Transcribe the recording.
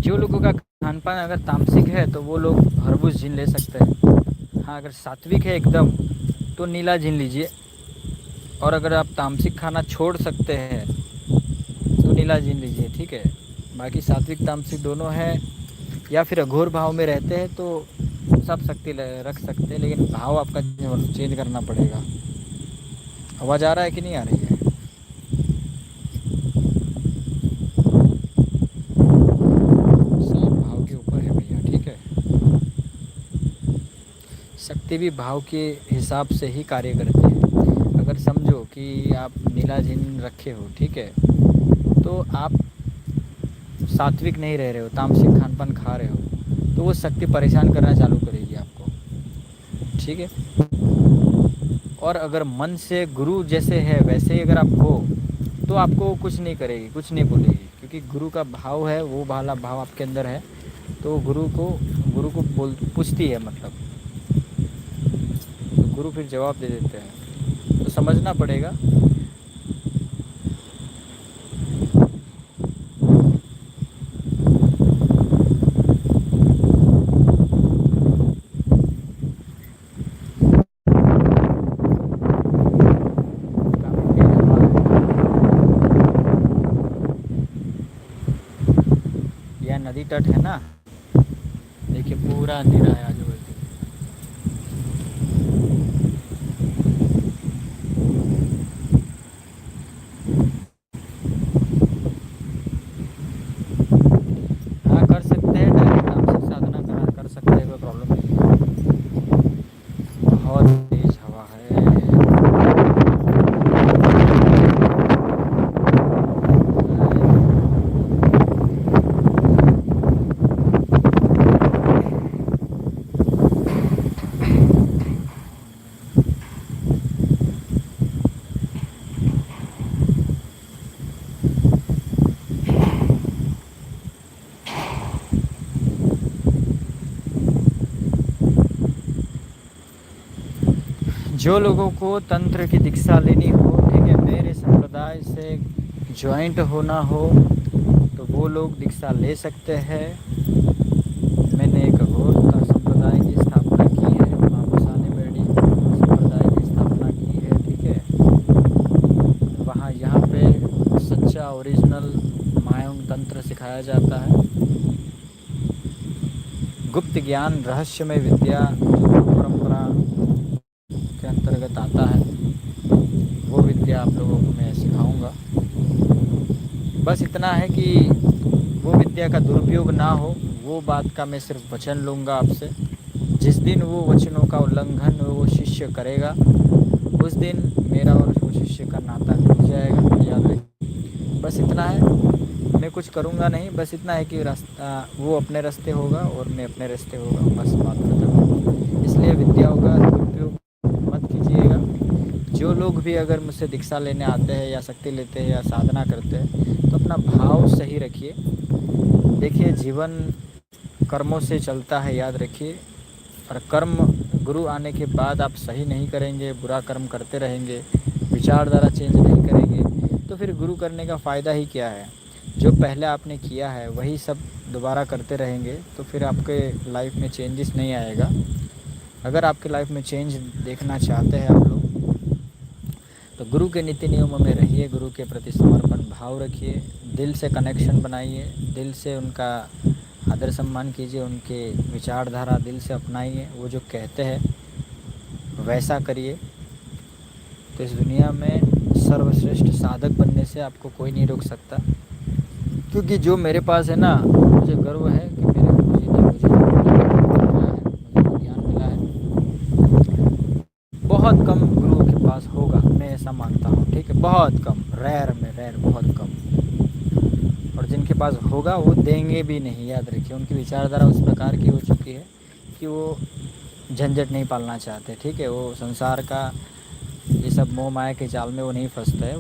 जो लोगों का खान पान अगर तामसिक है तो वो लोग खरबूज झील ले सकते हैं। हाँ, अगर सात्विक है एकदम तो नीला झील लीजिए। और अगर आप तामसिक खाना छोड़ सकते हैं तो नीला झील लीजिए, ठीक है। बाकी सात्विक तामसिक दोनों है, या फिर अघोर भाव में रहते हैं तो सब शक्ति रख सकते हैं, लेकिन भाव आपका चेंज करना पड़ेगा। आवाज़ आ रहा है कि नहीं आ रही है? सब भाव के ऊपर है भैया, ठीक है। शक्ति भी भाव के हिसाब से ही कार्य करती है। अगर समझो कि आप नीला झील रखे हो, ठीक है, तो आप सात्विक नहीं रह रहे हो, तामसिक खान पान खा रहे हो, तो वो शक्ति परेशान करना चालू करेगी आपको, ठीक है। और अगर मन से गुरु जैसे है वैसे ही अगर आप हो तो आपको कुछ नहीं करेगी, कुछ नहीं बोलेगी, क्योंकि गुरु का भाव है, वो वाला भाव आपके अंदर है। तो गुरु को बोल पूछती है, मतलब तो गुरु फिर जवाब दे देते हैं, तो समझना पड़ेगा। यह नदी तट है ना, देखिए पूरा अंधेरा है आजू बाजू। हाँ, कर सकते हैं, डायरेक्ट तामसिक साधना कर सकते हैं, कोई प्रॉब्लम नहीं है। बहुत तेज हवा है। जो लोगों को तंत्र की दीक्षा लेनी हो, ठीक है, मेरे संप्रदाय से ज्वाइंट होना हो, तो वो लोग दीक्षा ले सकते हैं। मैंने एक अघोर संप्रदाय की स्थापना की है, माँ मुसाने बेड़ी संप्रदाय की स्थापना की है, ठीक है। वहाँ यहाँ पे सच्चा ओरिजिनल मायोंग तंत्र सिखाया जाता है। गुप्त ज्ञान रहस्यमय विद्या जो परंपरा के अंतर्गत आता है, वो विद्या आप लोगों को मैं सिखाऊंगा। बस इतना है कि वो विद्या का दुरुपयोग ना हो, वो बात का मैं सिर्फ वचन लूँगा आपसे। जिस दिन वो वचनों का उल्लंघन वो शिष्य करेगा, उस दिन मेरा और वो शिष्य का नाता टूट जाएगा, याद रखिए। बस इतना है, मैं कुछ करूँगा नहीं, बस इतना है कि रास्ता वो अपने रास्ते होगा और मैं अपने रास्ते होगा, बस बात खत्म। इसलिए विद्याओं का दुरुपयोग मत कीजिएगा। जो लोग भी अगर मुझसे दीक्षा लेने आते हैं या शक्ति लेते हैं या साधना करते हैं, तो अपना भाव सही रखिए। देखिए, जीवन कर्मों से चलता है, याद रखिए। और कर्म गुरु आने के बाद आप सही नहीं करेंगे, बुरा कर्म करते रहेंगे, विचारधारा चेंज नहीं करेंगे, तो फिर गुरु करने का फ़ायदा ही क्या है। जो पहले आपने किया है वही सब दोबारा करते रहेंगे, तो फिर आपके लाइफ में चेंजेस नहीं आएगा। अगर आपके लाइफ में चेंज देखना चाहते हैं आप लोग, तो गुरु के नीति नियमों में रहिए, गुरु के प्रति समर्पण भाव रखिए, दिल से कनेक्शन बनाइए, दिल से उनका आदर सम्मान कीजिए, उनके विचारधारा दिल से अपनाइए, वो जो कहते हैं वैसा करिए। तो इस दुनिया में सर्वश्रेष्ठ साधक बनने से आपको कोई नहीं रोक सकता, क्योंकि जो मेरे पास है ना, मुझे गर्व है कि मेरे गुरुजी ने मुझे जो मिला है, मुझे जो ज्ञान मिला है, बहुत कम गुरुओं के पास होगा, मैं ऐसा मानता हूँ, ठीक है। बहुत कम, रेयर में रेयर, बहुत कम। और जिनके पास होगा वो देंगे भी नहीं, याद रखिए। उनकी विचारधारा उस प्रकार की हो चुकी है कि वो झंझट नहीं पालना चाहते, ठीक है। वो संसार का ये सब मोह माया के जाल में वो नहीं फंसते हैं।